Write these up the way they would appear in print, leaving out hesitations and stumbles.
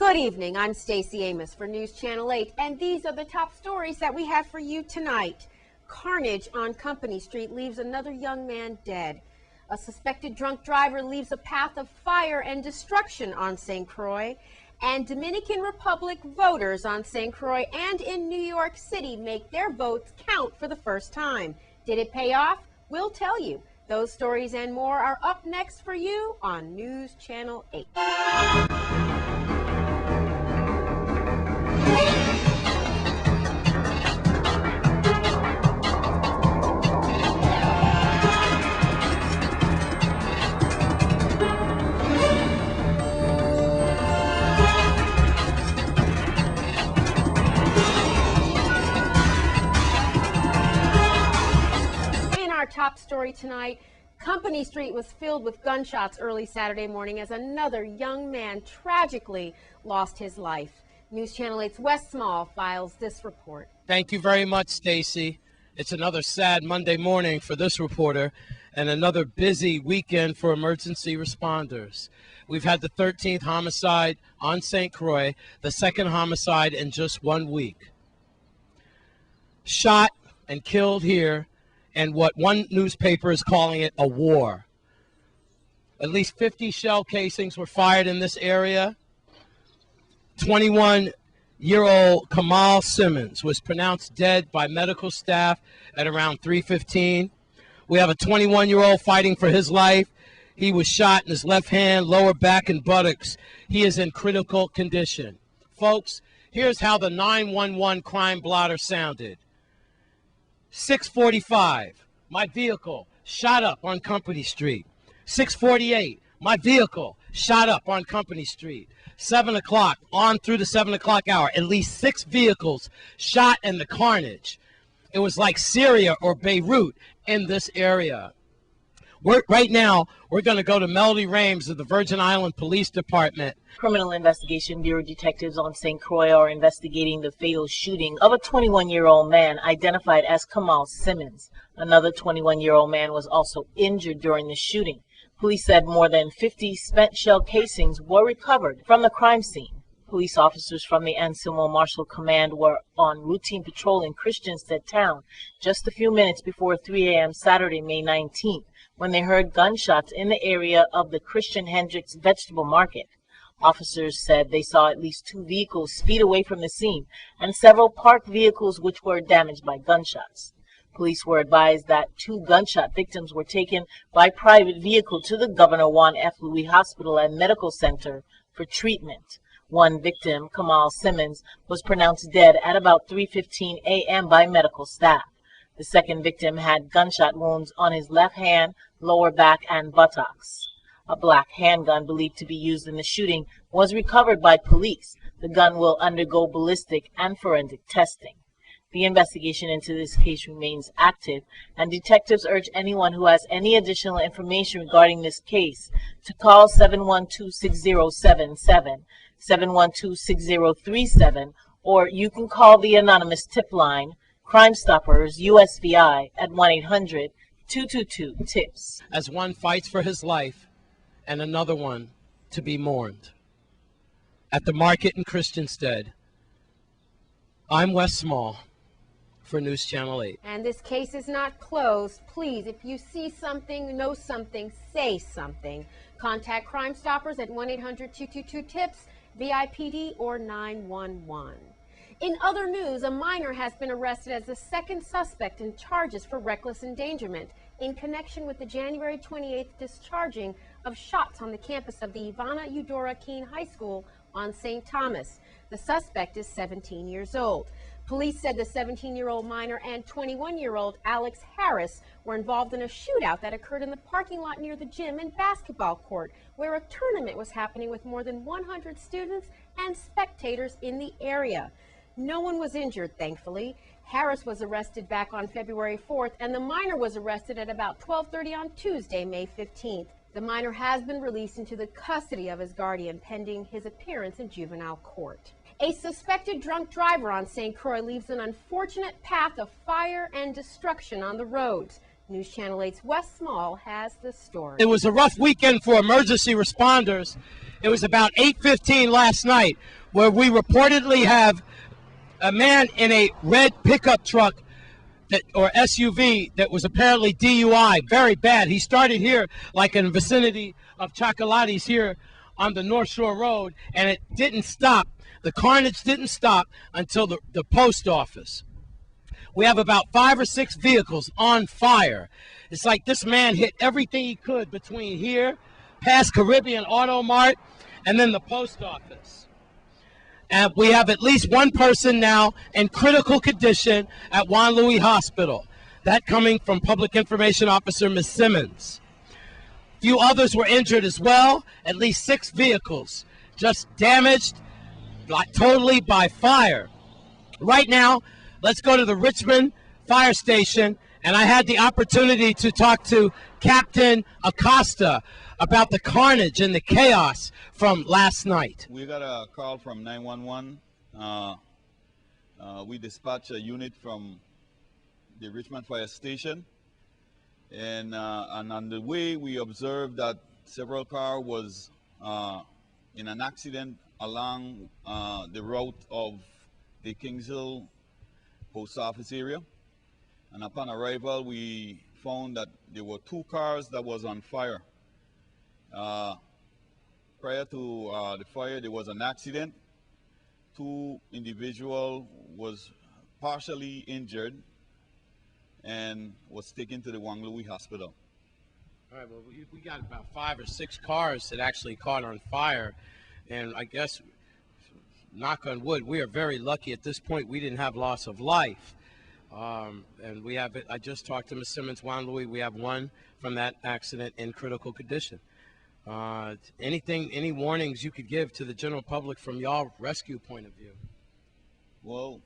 Good evening, I'm Stacey Amos for News Channel 8, and these are the top stories that we have for you tonight. Carnage on Company Street leaves another young man dead. A suspected drunk driver leaves a path of fire and destruction on St. Croix. And Dominican Republic voters on St. Croix and in New York City make their votes count for the first time. Did it pay off? We'll tell you. Those stories and more are up next for you on News Channel 8. Our top story tonight, Company Street was filled with gunshots early Saturday morning as another young man tragically lost his life. News Channel 8's Wes Small files this report. Thank you very much, Stacy. It's another sad Monday morning for this reporter and another busy weekend for emergency responders. We've had the 13th homicide on St. Croix, the second homicide in just 1 week. Shot and killed here, and what one newspaper is calling it a war. At least 50 shell casings were fired in this area. 21-year-old Kamal Simmons was pronounced dead by medical staff at around 3:15. We have a 21-year-old fighting for his life. He was shot in his left hand, lower back, and buttocks. He is in critical condition. Folks, here's how the 911 crime blotter sounded. 6:45, my vehicle shot up on Company Street. 6:48, my vehicle shot up on Company Street. 7 o'clock, on through the 7 o'clock hour, at least 6 vehicles shot in the carnage. It was like Syria or Beirut in this area. Right now, we're going to go to Melody Rames of the Virgin Island Police Department. Criminal Investigation Bureau detectives on St. Croix are investigating the fatal shooting of a 21-year-old man identified as Kamal Simmons. Another 21-year-old man was also injured during the shooting. Police said more than 50 spent shell casings were recovered from the crime scene. Police officers from the Anselmo Marshall Command were on routine patrol in Christiansted Town just a few minutes before 3 a.m. Saturday, May 19th. When they heard gunshots in the area of the Christian Hendricks Vegetable Market. Officers said they saw at least 2 vehicles speed away from the scene and several parked vehicles which were damaged by gunshots. Police were advised that 2 gunshot victims were taken by private vehicle to the Governor Juan F. Louis Hospital and Medical Center for treatment. One victim, Kamal Simmons, was pronounced dead at about 3:15 a.m. by medical staff. The second victim had gunshot wounds on his left hand, lower back, and buttocks. A black handgun believed to be used in the shooting was recovered by police. The gun will undergo ballistic and forensic testing. The investigation into this case remains active, and detectives urge anyone who has any additional information regarding this case to call 712-6077, 712-6037, or you can call the anonymous tip line, Crime Stoppers, USVI, at 1-800-222-TIPS. As one fights for his life and another one to be mourned. At the market in Christiansted, I'm Wes Small for News Channel 8. And this case is not closed. Please, if you see something, know something, say something. Contact Crime Stoppers at 1-800-222-TIPS, VIPD, or 911. In other news, a minor has been arrested as the second suspect in charges for reckless endangerment in connection with the January 28th discharging of shots on the campus of the Ivana Eudora Keene High School on St. Thomas. The suspect is 17 years old. Police said the 17-year-old minor and 21-year-old Alex Harris were involved in a shootout that occurred in the parking lot near the gym and basketball court, where a tournament was happening with more than 100 students and spectators in the area. No one was injured, thankfully. Harris was arrested back on February 4th, and the minor was arrested at about 12:30 on Tuesday, May 15th. The minor has been released into the custody of his guardian pending his appearance in juvenile court. A suspected drunk driver on St. Croix leaves an unfortunate path of fire and destruction on the roads. News Channel 8's Wes Small has the story. It was a rough weekend for emergency responders. It was about 8:15 last night where we reportedly have a man in a red pickup truck or SUV that was apparently DUI, very bad. He started here like in the vicinity of Chocolates here on the North Shore Road, and it didn't stop. The carnage didn't stop until the post office. We have about 5 or 6 vehicles on fire. It's like this man hit everything he could between here, past Caribbean Auto Mart, and then the post office. And we have at least one person now in critical condition at Juan Louis Hospital. That coming from Public Information Officer Ms. Simmons. A few others were injured as well. At least 6 vehicles just damaged totally by fire. Right now, let's go to the Richmond Fire Station, and I had the opportunity to talk to Captain Acosta about the carnage and the chaos from last night. We got a call from 911. We dispatched a unit from the Richmond Fire Station, and on the way we observed that several cars was in an accident along the route of the Kings Hill post office area. And upon arrival, we found that there were 2 cars that was on fire. Prior to the fire, there was an accident. 2 individuals was partially injured and was taken to the Juan Louis Hospital. All right, well, we got about 5 or 6 cars that actually caught on fire, and I guess, knock on wood, we are very lucky at this point we didn't have loss of life. And we have, I just talked to Ms. Simmons, Juan Louis, we have one from that accident in critical condition. Any warnings you could give to the general public from y'all rescue point of view? Well,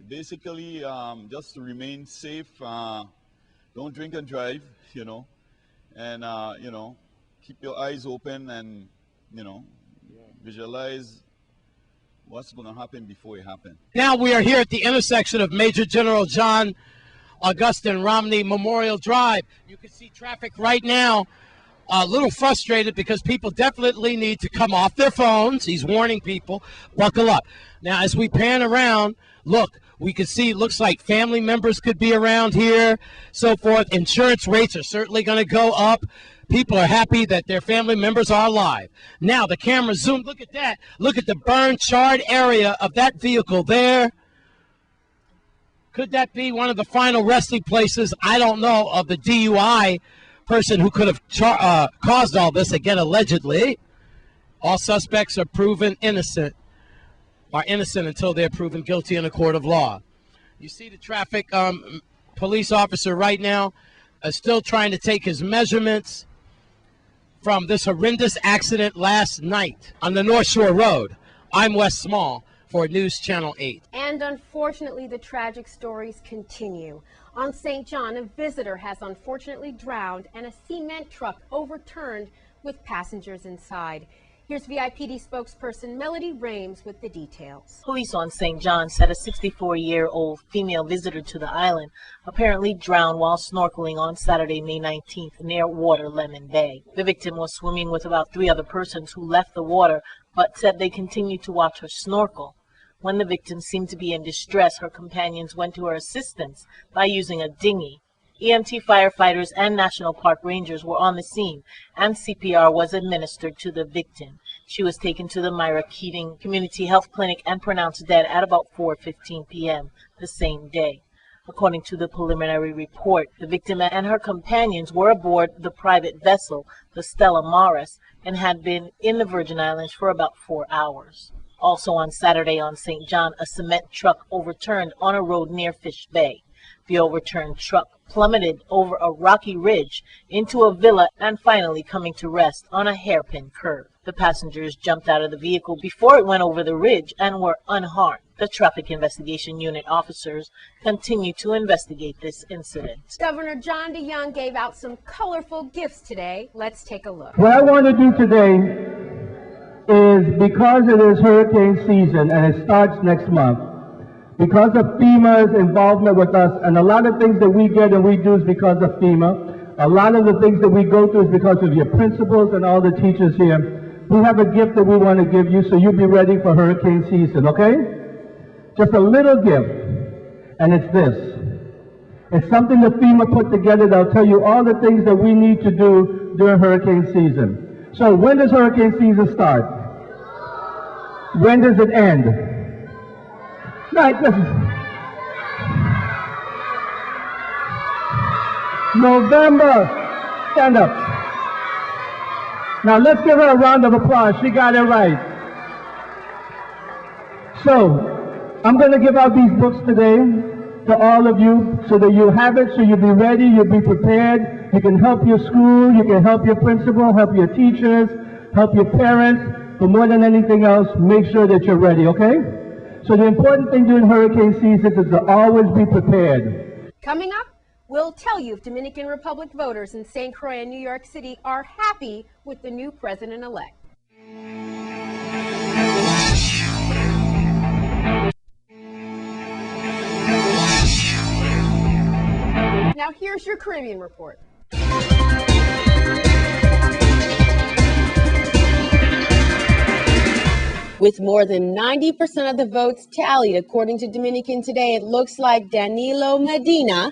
basically, just to remain safe, don't drink and drive, you know, and, you know, keep your eyes open and, you know, visualize what's going to happen before it happens. Now we are here at the intersection of Major General John Augustine Romney Memorial Drive. You can see traffic right now a little frustrated because people definitely need to come off their phones. He's warning people, buckle up. Now, as we pan around, look, we can see, looks like family members could be around here, so forth. Insurance rates are certainly going to go up. People are happy that their family members are alive. Now, the camera zoomed. Look at that. Look at the burned, charred area of that vehicle there. Could that be one of the final resting places, I don't know, of the DUI person who could have caused all this, again, allegedly? All suspects are proven innocent, are innocent until they're proven guilty in a court of law. You see the traffic police officer right now still trying to take his measurements from this horrendous accident last night on the North Shore Road. I'm Wes Small for News Channel 8. And unfortunately, the tragic stories continue. On St. John, a visitor has unfortunately drowned and a cement truck overturned with passengers inside. Here's VIPD spokesperson Melody Rames with the details. Police on St. John said a 64-year-old female visitor to the island apparently drowned while snorkeling on Saturday, May 19th near Water Lemon Bay. The victim was swimming with about 3 other persons who left the water but said they continued to watch her snorkel. When the victim seemed to be in distress, her companions went to her assistance by using a dinghy. EMT firefighters and National Park Rangers were on the scene, and CPR was administered to the victim. She was taken to the Myra Keating Community Health Clinic and pronounced dead at about 4:15 p.m. the same day. According to the preliminary report, the victim and her companions were aboard the private vessel, the Stella Maris, and had been in the Virgin Islands for about 4 hours. Also on Saturday on St. John, a cement truck overturned on a road near Fish Bay. The overturned truck plummeted over a rocky ridge into a villa and finally coming to rest on a hairpin curve. The passengers jumped out of the vehicle before it went over the ridge and were unharmed. The Traffic Investigation Unit officers continue to investigate this incident. Governor John DeYoung gave out some colorful gifts today. Let's take a look. What I want to do today is, because it is hurricane season and it starts next month, Because of FEMA's involvement with us, and a lot of things that we get and we do is because of FEMA. A lot of the things that we go through is because of your principals and all the teachers here. We have a gift that we want to give you so you'll be ready for hurricane season, okay? Just a little gift, and it's this. It's something that FEMA put together that'll tell you all the things that we need to do during hurricane season. So when does hurricane season start? When does it end? Right, listen. November. Stand up. Now let's give her a round of applause. She got it right. So, I'm going to give out these books today to all of you so that you have it, so you'll be ready, you'll be prepared. You can help your school, you can help your principal, help your teachers, help your parents. But more than anything else, make sure that you're ready, okay? So the important thing during hurricane season is to always be prepared. Coming up, we'll tell you if Dominican Republic voters in St. Croix and New York City are happy with the new president-elect. Now here's your Caribbean report. With more than 90% of the votes tallied, according to Dominican Today, it looks like Danilo Medina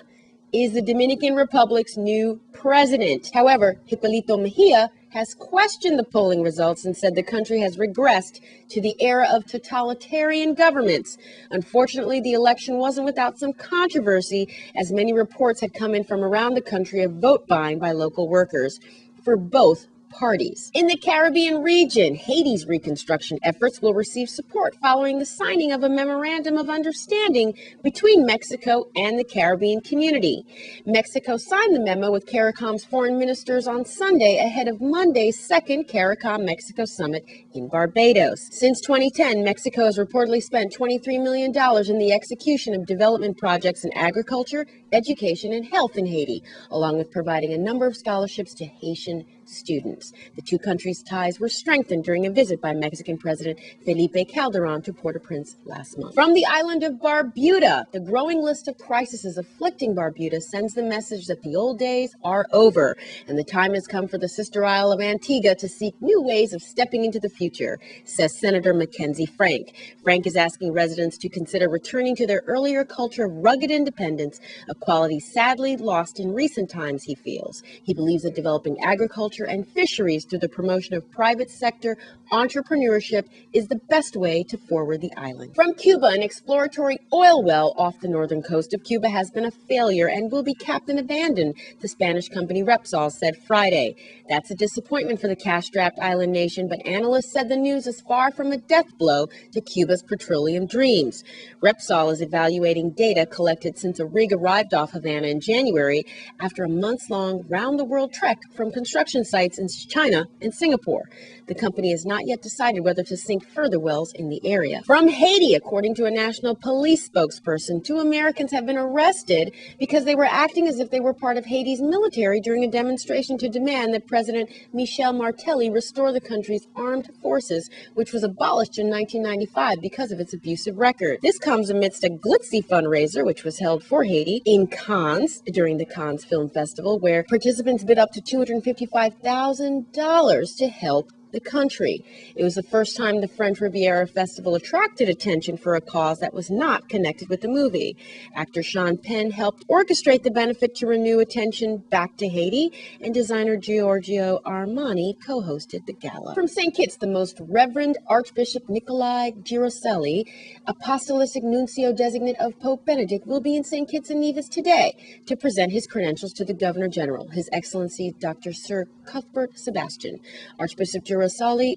is the Dominican Republic's new president. However, Hipólito Mejia has questioned the polling results and said the country has regressed to the era of totalitarian governments. Unfortunately, the election wasn't without some controversy, as many reports had come in from around the country of vote buying by local workers for both parties. In the Caribbean region, Haiti's reconstruction efforts will receive support following the signing of a memorandum of understanding between Mexico and the Caribbean community. Mexico signed the memo with CARICOM's foreign ministers on Sunday ahead of Monday's second CARICOM-Mexico summit in Barbados. Since 2010, Mexico has reportedly spent $23 million in the execution of development projects in agriculture, education, and health in Haiti, along with providing a number of scholarships to Haitian students. The two countries' ties were strengthened during a visit by Mexican President Felipe Calderón to Port-au-Prince last month. From the island of Barbuda, the growing list of crises afflicting Barbuda sends the message that the old days are over, and the time has come for the sister isle of Antigua to seek new ways of stepping into the future, says Senator Mackenzie Frank. Frank is asking residents to consider returning to their earlier culture of rugged independence, a quality sadly lost in recent times, he feels. He believes that developing agriculture and fisheries through the promotion of private sector entrepreneurship is the best way to forward the island. From Cuba, an exploratory oil well off the northern coast of Cuba has been a failure and will be capped and abandoned, the Spanish company Repsol said Friday. That's a disappointment for the cash-strapped island nation, but analysts said the news is far from a death blow to Cuba's petroleum dreams. Repsol is evaluating data collected since a rig arrived off Havana in January after a months-long round-the-world trek from construction sites in China and Singapore. The company has not yet decided whether to sink further wells in the area. From Haiti, according to a national police spokesperson, 2 Americans have been arrested because they were acting as if they were part of Haiti's military during a demonstration to demand that President Michel Martelly restore the country's armed forces, which was abolished in 1995 because of its abusive record. This comes amidst a glitzy fundraiser, which was held for Haiti in Cannes during the Cannes Film Festival, where participants bid up to $255,000 to help the country. It was the first time the French Riviera Festival attracted attention for a cause that was not connected with the movie. Actor Sean Penn helped orchestrate the benefit to renew attention back to Haiti, and designer Giorgio Armani co-hosted the gala. From St. Kitts, the Most Reverend Archbishop Nikolai Girosselli, Apostolic Nuncio Designate of Pope Benedict, will be in St. Kitts and Nevis today to present his credentials to the Governor General, His Excellency Dr. Sir Cuthbert Sebastian. Archbishop Girosselli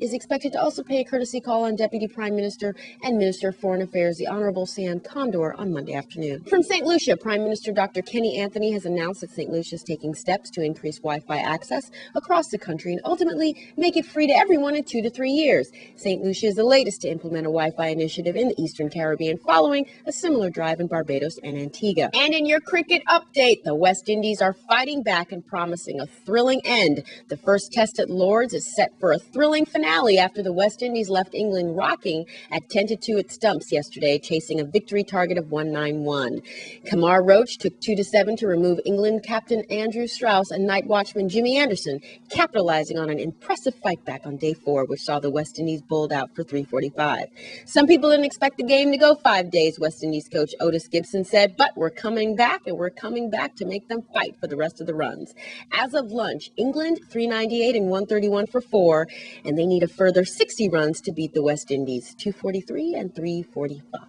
is expected to also pay a courtesy call on Deputy Prime Minister and Minister of Foreign Affairs, the Honorable Sam Condor, on Monday afternoon. From St. Lucia, Prime Minister Dr. Kenny Anthony has announced that St. Lucia is taking steps to increase Wi-Fi access across the country and ultimately make it free to everyone in 2 to 3 years. St. Lucia is the latest to implement a Wi-Fi initiative in the Eastern Caribbean, following a similar drive in Barbados and Antigua. And in your cricket update, the West Indies are fighting back and promising a thrilling end. The first test at Lord's is set for a thrilling finale after the West Indies left England rocking at 10-2 at stumps yesterday, chasing a victory target of 191. Kamar Roach took 2-7 to remove England captain Andrew Strauss and night watchman Jimmy Anderson, capitalizing on an impressive fight back on day 4, which saw the West Indies bowled out for 345. Some people didn't expect the game to go 5 days, West Indies coach Otis Gibson said, but we're coming back, and we're coming back to make them fight for the rest of the runs. As of lunch, England 398 and 131 for 4, and they need a further 60 runs to beat the West Indies 243 and 345.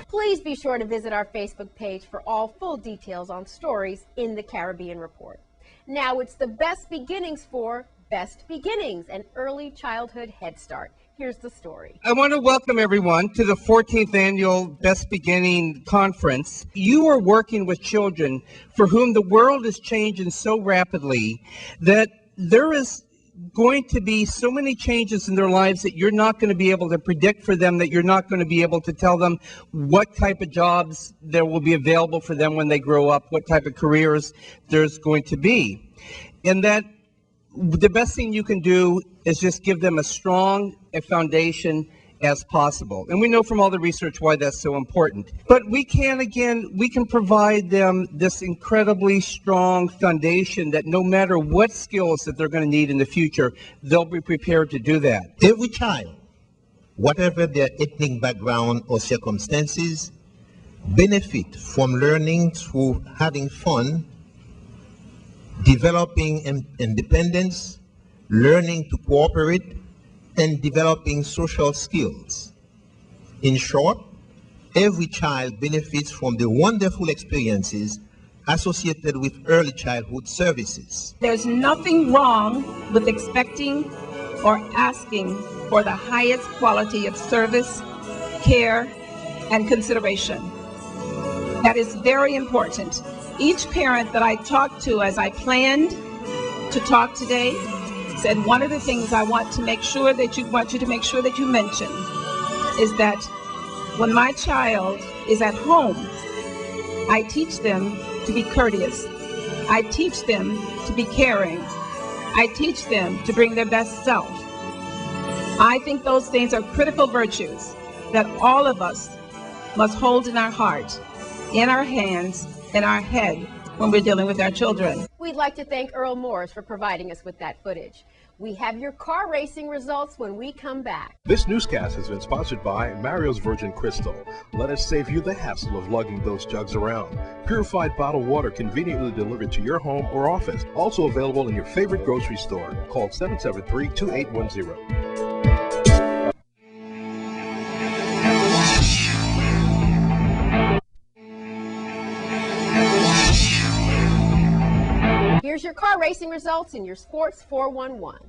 Please be sure to visit our Facebook page for all full details on stories in the Caribbean Report. Now it's the Best Beginnings for Best Beginnings, an early childhood head start. Here's the story. I want to welcome everyone to the 14th Annual Best Beginning Conference. You are working with children for whom the world is changing so rapidly that there is going to be so many changes in their lives that you're not going to be able to predict for them, that you're not going to be able to tell them what type of jobs there will be available for them when they grow up, what type of careers there's going to be. And that the best thing you can do is just give them as strong a foundation as possible. And we know from all the research why that's so important. But we can provide them this incredibly strong foundation that no matter what skills that they're going to need in the future, they'll be prepared to do that. Every child, whatever their ethnic background or circumstances, benefit from learning through having fun, developing independence, learning to cooperate, and developing social skills. In short, every child benefits from the wonderful experiences associated with early childhood services. There's nothing wrong with expecting or asking for the highest quality of service, care, and consideration. That is very important. Each parent that I talked to as I planned to talk today said one of the things I want you to make sure that you mention is that when my child is at home, I teach them to be courteous. I teach them to be caring. I teach them to bring their best self. I think those things are critical virtues that all of us must hold in our heart, in our hands, in our head when we're dealing with our children. We'd like to thank Earl Morris for providing us with that footage. We have your car racing results when we come back. This newscast has been sponsored by Mario's Virgin Crystal. Let us save you the hassle of lugging those jugs around. Purified bottled water conveniently delivered to your home or office. Also available in your favorite grocery store. Call 773-2810. Here's your car racing results in your Sports 411.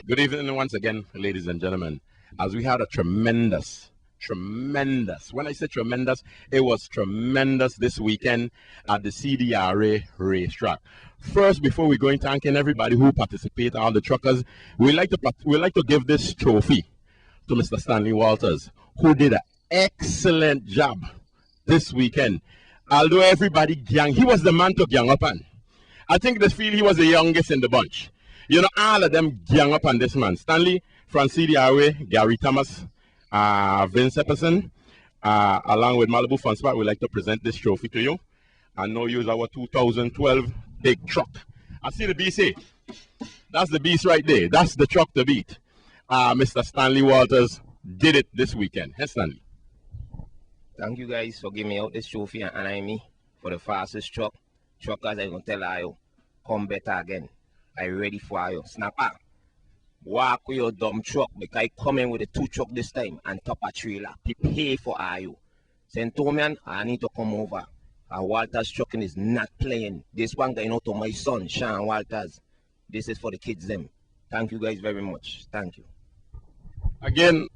Good evening once again, ladies and gentlemen. As we had a tremendous, when I say tremendous, it was tremendous this weekend at the CDRA racetrack. First, before we go in thanking everybody who participated, all the truckers, we like to give this trophy to Mr. Stanley Walters, who did an excellent job this weekend. Although everybody gang, he was the man to gang up on. I think they feel he was the youngest in the bunch. You know, all of them gang up on this man. Stanley, Francis Diawe, Gary Thomas, Vince Epperson, along with Malibu Fun Spot, we'd like to present this trophy to you. I know you use our 2012 big truck. I see the beast here. That's the beast right there. That's the truck to beat. Mr. Stanley Walters did it this weekend. Hey, Stanley. Thank you guys for giving me out this trophy and honoring me for the fastest truck. Truckers, I'm going to tell you, come better again. I'm ready for you. Snapper, walk with your dumb truck because I come in with a 2 truck this time and top a trailer. Prepare for you. Centomian, I need to come over. And Walters trucking is not playing. This one going out to my son, Sean Walters. This is for the kids them. Thank you guys very much. Thank you. Again,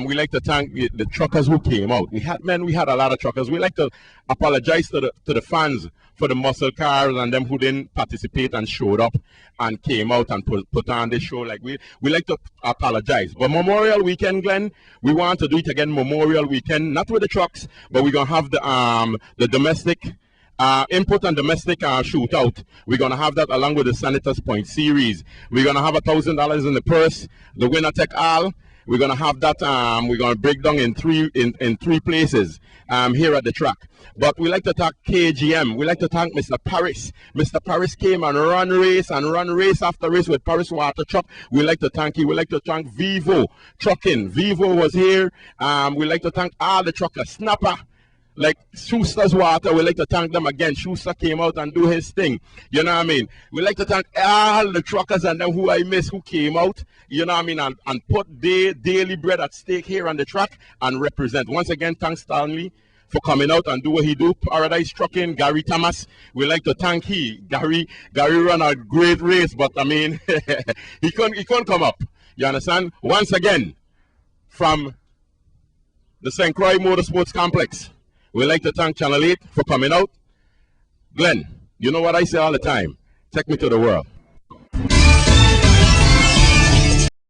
we like to thank the truckers who came out. We had a lot of truckers. We like to apologize to the fans for the muscle cars and them who didn't participate and showed up and came out and put on this show. Like we like to apologize. But Memorial Weekend, Glenn, we want to do it again. Memorial Weekend, not with the trucks, but we're gonna have the domestic. Import and domestic shootout. We're gonna have that along with the Senators Point series. We're gonna have $1,000 in the purse. The winner take all. We're gonna have that. We're gonna break down in three places here at the track. But we like to thank KGM. We like to thank Mr. Paris. Mr. Paris came and run race after race with Paris Water Truck. We like to thank you. We like to thank Vivo Trucking. Vivo was here. We like to thank all the truckers. Snapper. Like Schuster's Water, we like to thank them again. Schuster came out and do his thing. You know what I mean? We like to thank all the truckers and them who I miss who came out, you know what I mean, and put their daily bread at stake here on the track and represent. Once again, thanks Stanley for coming out and do what he do. Paradise Trucking, Gary Thomas, we like to thank Gary ran a great race, but I mean, he couldn't come up. You understand? Once again, from the St. Croix Motorsports Complex, we like to thank Channel 8 for coming out. Glenn, you know what I say all the time. Take me to the world.